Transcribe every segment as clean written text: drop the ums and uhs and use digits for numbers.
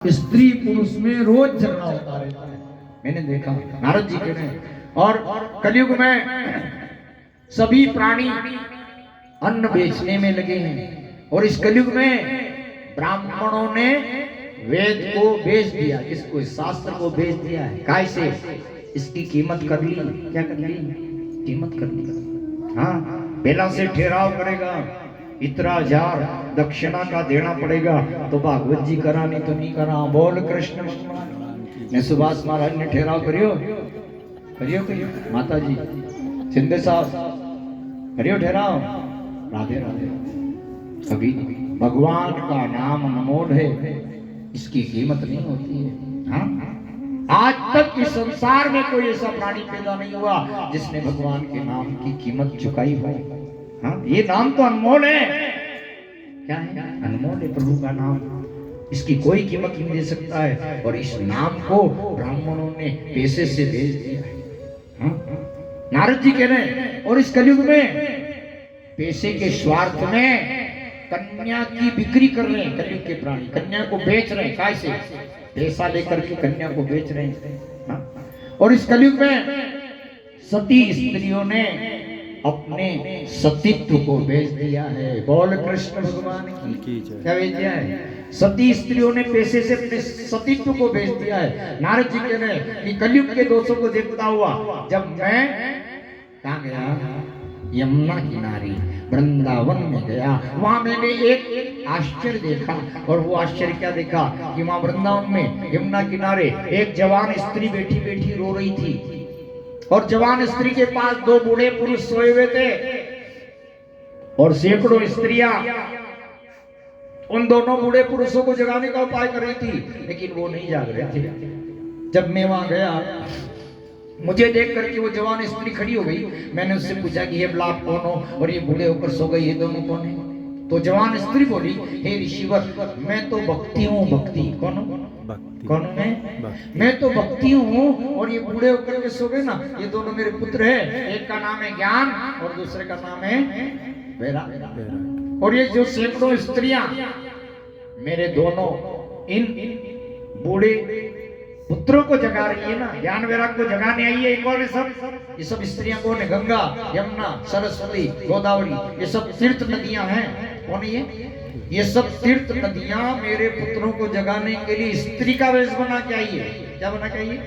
स्त्री पुरुष में रोज झगड़ा होता रहता है। मैंने देखा नारद जी के ने। और कलयुग में सभी प्राणी अन्न बेचने में लगे हैं। और इस कलयुग में ब्राह्मणों ने वेद को बेच दिया, इसको शास्त्र को बेच दिया है। कैसे? इसकी कीमत कर ली। क्या कर ली? कीमत कर ली। हाँ, पहला से ठहराव करेगा, इतना हजार दक्षिणा का देना पड़ेगा तो भागवत जी करा, नहीं तो नहीं करा। बोल कृष्ण भगवान ने। सुभाष महाराज ने ठहराव करियो करियो करियो, माता जी शिंदे साहब करियो ठहराव। राधे राधे। अभी भगवान का नाम अनमोल है, इसकी कीमत नहीं होती है। हाँ, आज तक इस संसार में कोई ऐसा प्राणी पैदा नहीं हुआ जिसने भगवान के नाम की कीमत चुकाई हो। हाँ, ये नाम तो अनमोल है। क्या है? अनमोल है प्रभु का नाम, इसकी कोई कीमत नहीं दे सकता है। और इस नाम को ब्राह्मणों ने पैसे से बेच दिया है। हाँ? नारद जी कह रहे हैं, और इस कलयुग में पैसे के स्वार्थ में कन्या की बिक्री कर रहे हैं। कलयुग के प्राणी कन्या को बेच रहे हैं। कैसे? पैसा लेकर के कन्या को बेच रहे हैं। हाँ? और इस कलयुग में सती स्त्रियों ने अपने सतीत्व को बेच दिया है। बोल कृष्ण भगवान की। क्या बेच दिया है? सती स्त्रियों ने पैसे से अपने सतीत्व को बेच दिया है। नारद जी कह रहे हैं कि कलयुग के दोषों को देखता हुआ जब मैं कहाँ गया, यमुना किनारे वृंदावन में गया, वहां मैंने एक आश्चर्य देखा। और वो आश्चर्य क्या देखा कि वहां वृंदावन में यमुना किनारे एक जवान स्त्री बैठी बैठी रो रही थी। और जवान स्त्री के पास दो बूढ़े पुरुष सोए हुए थे। और सैकड़ों स्त्रियां उन दोनों बूढ़े पुरुषों को जगाने का उपाय कर रही थी, लेकिन वो नहीं जाग रहे थे। जब मैं वहां गया, मुझे देख करके वो जवान स्त्री खड़ी हो गई। मैंने उससे पूछा कि ये ब्लाप कौन हो और ये बूढ़े होकर सो गए, ये दोनों कौन है? तो जवान स्त्री बोली, हे ऋषिवर, मैं तो भक्ति हूँ। भक्ति कौन हूँ? कौन मैं तो भक्ति हूँ। और ये बूढ़े होकर के सो गए ना, ये दोनों मेरे पुत्र है। एक का नाम है ज्ञान और दूसरे का नाम है वेरा। और ये जो सैकड़ों स्त्रियां मेरे दोनों इन बूढ़े पुत्रों को जगा रही है ना, ज्ञान वैराग को जगाने आई है। कौन है सब? ये सब स्त्रियां कौन है? गंगा, यमुना, सरस्वती, गोदावरी, ये सब तीर्थ नदियां हैं। कौन है ये सब तीर्थ नदियां मेरे पुत्रों को जगाने के लिए स्त्री का वेश बना के आई है। क्या बना के आई है?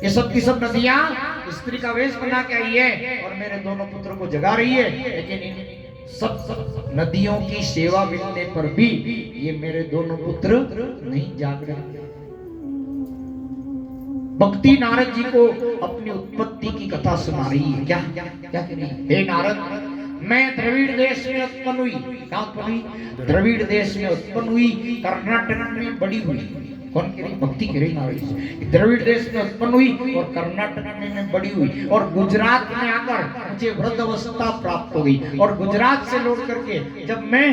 ये सब की सब नदियां स्त्री का वेश बना के आई है और मेरे दोनों पुत्रों को जगा रही है। लेकिन इन सब नदियों की सेवा मिलने पर भी ये मेरे दोनों पुत्र नहीं जाग रहे। भक्ति नारद जी को अपनी उत्पत्ति की कथा सुना रही है। क्या क्या क्या कह रही है? हे नारद, मैं द्रविड़ देश में उत्पन्न हुई। कहाँ उत्पन्न हुई? द्रविड़ देश में उत्पन्न हुई, कर्नाटक में बड़ी हुई। कौन कह रही? भक्ति कह रही नारद जी। द्रविड़ देश में उत्पन्न हुई और कर्नाटक में बड़ी हुई और गुजरात में आकर मुझे वृद्ध अवस्था प्राप्त हो गई। और गुजरात से लौट करके जब मैं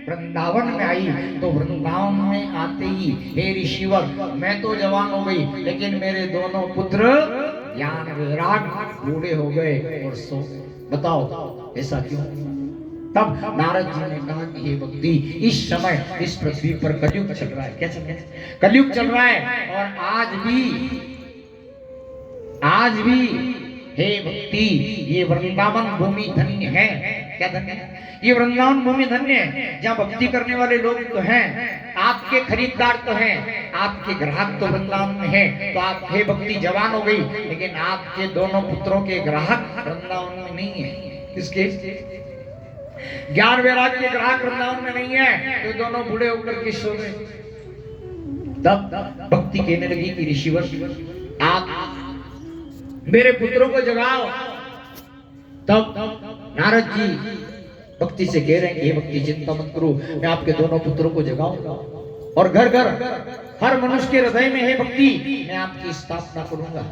वृंदावन में आई तो वृंदावन में आते ही हे ऋषिवर, मैं तो जवान हो गई, लेकिन मेरे दोनों पुत्र ज्ञान वैराग बूढ़े हो गए और सो। बताओ ऐसा क्यों? तब नारद जी ने कहा कि हे भक्ति, इस समय इस पृथ्वी पर कलयुग चल रहा है। क्या चल रहा है? कलयुग चल रहा है। और आज भी हे भक्ति, ये वृंदावन भूमि धन्य है। क्या धन्य है? ये वृंदावन भूमि धन्य है, जहाँ भक्ति करने वाले लोग तो हैं, आपके खरीदार तो हैं, आपके ग्राहक तो वृंदावन में हैं। तो आप हे भक्ति जवान हो गई, लेकिन आपके दोनों पुत्रों के ग्राहक वृंदावन में नहीं है। किसके? ज्ञान वैराग के ग्राहक वृंदावन में नहीं है, तो दोनों बूढ़े होकर के सो गए। तब भक्ति कहने लगी कि ऋषिवर, आप मेरे पुत्रों को जगाओ। तब नारद जी भक्ति से कह रहे हैं, ये भक्ति चिंता मत करो, मैं आपके दोनों पुत्रों को जगाऊंगा और घर घर हर मनुष्य के हृदय में है भक्ति मैं आपकी स्थापना करूंगा।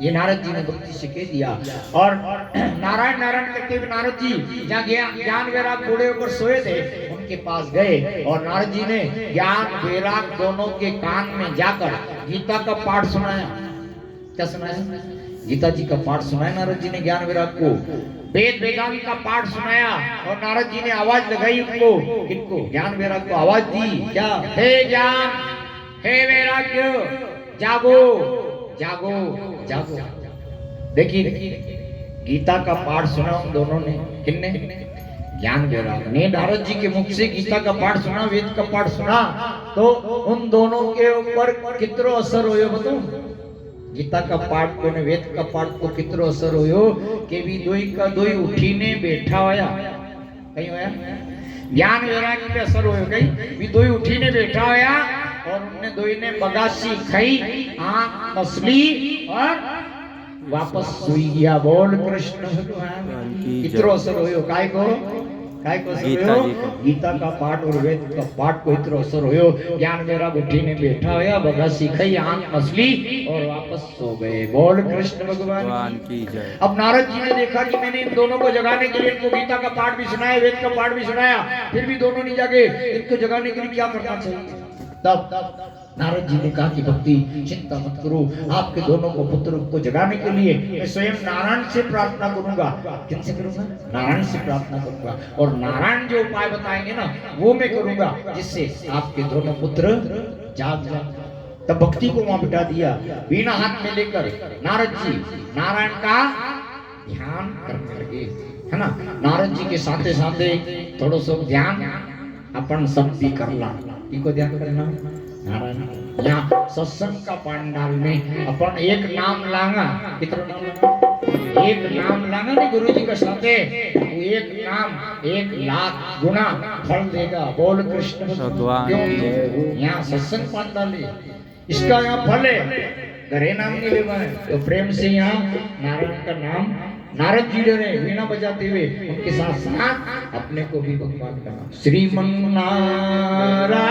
ये नारद जी ने भक्ति से कह दिया। और नारायण नारायण करते हुए नारद जी जहाँ ज्ञान वैराग बूढ़े होकर सोए थे उनके पास गए और नारद जी ने ज्ञान वैराग दोनों के कान में जाकर गीता का पाठ सुनाया। क्या सुनाया? गीता जी का पाठ सुनाया नारद जी ने ज्ञान वैराग को। वेद वेदांत का पाठ सुनाया और नारद जी ने आवाज लगाई उनको, इनको ज्ञान वैराग को आवाज दी। क्या? हे ज्ञान, हे वैराग्य जागो जागो जागो। देखिए गीता का पाठ सुना उन दोनों ने, किन्ने? ज्ञान वैराग्य ने नारद जी के मुख से गीता का पाठ सुना, वेद का पाठ सुना, तो उन दोनों के ऊपर कितरो असर होयो बताऊं? गीता का पाठ को ने वेद का पाठ को कितरो असर होयो के भी दोई का दोई उठीने बैठा होया, कहीं होया ज्ञान वैराग्य पे असर होयो, कहीं भी दोई उठीने बैठा होया और उनने दोई ने बगासी खाई, आंख मसली और वापस सोई गया। बोल कृष्ण भगवान कितरो असर होयो, काय को असर होयो? गीता का पाठ और वेद का पाठ को इतरो असर होयो। ज्ञान मेरा उठीने बैठा होया, बगा सीखई, आंख मसली और वापस सो गए। बोल कृष्ण भगवान की जय। अब नारद जी ने देखा कि मैंने इन दोनों को जगाने के लिए इनको गीता का पाठ भी सुनाया, वेद का पाठ भी सुनाया, फिर भी दोनों नहीं जागे, इनको जगाने के लिए क्या करना चाहिए? तब नारद जी ने कहा कि भक्ति चिंता मत करो, आपके दोनों को पुत्र को जगाने के लिए मैं स्वयं नारायण से प्रार्थना करूंगा। किनसे करूंगा? नारायण से प्रार्थना करूंगा, और नारायण जो उपाय बताएंगे ना वो मैं करूंगा, जिससे आपके दोनों पुत्र जाग जाए। तब भक्ति को वहां बिठा दिया, बिना हाथ में लेकर नारद जी नारायण का ध्यान करने लगे, है ना। नारद जी के साथे साथे थोड़ा सा ध्यान अपन सब भी करना, इनको ध्यान करना नारायण। यहाँ सत्संग का पंडाल में अपन एक नाम लांगा, कितना नाम लांगा? एक नाम लांगा नहीं गुरु जी के साथे, वो एक नाम 1,00,000 गुना फल देगा। बोल कृष्ण भगवान। यहाँ सत्संग पंडाल है, इसका यहाँ फल है, घरे नाम नहीं लेवा है, तो प्रेम से यहाँ नारायण का नाम नारद जी ने वीणा बजाते हुए उनके साथ साथ अपने को भी भगवान का नाम श्रीमन नारायण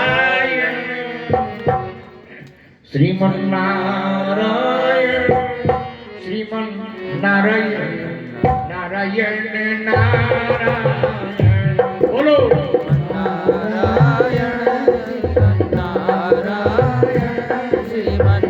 श्रीमन नारायण श्रीमन नारायण नारायण नारायण। बोलो नारायण नारायण श्रीमन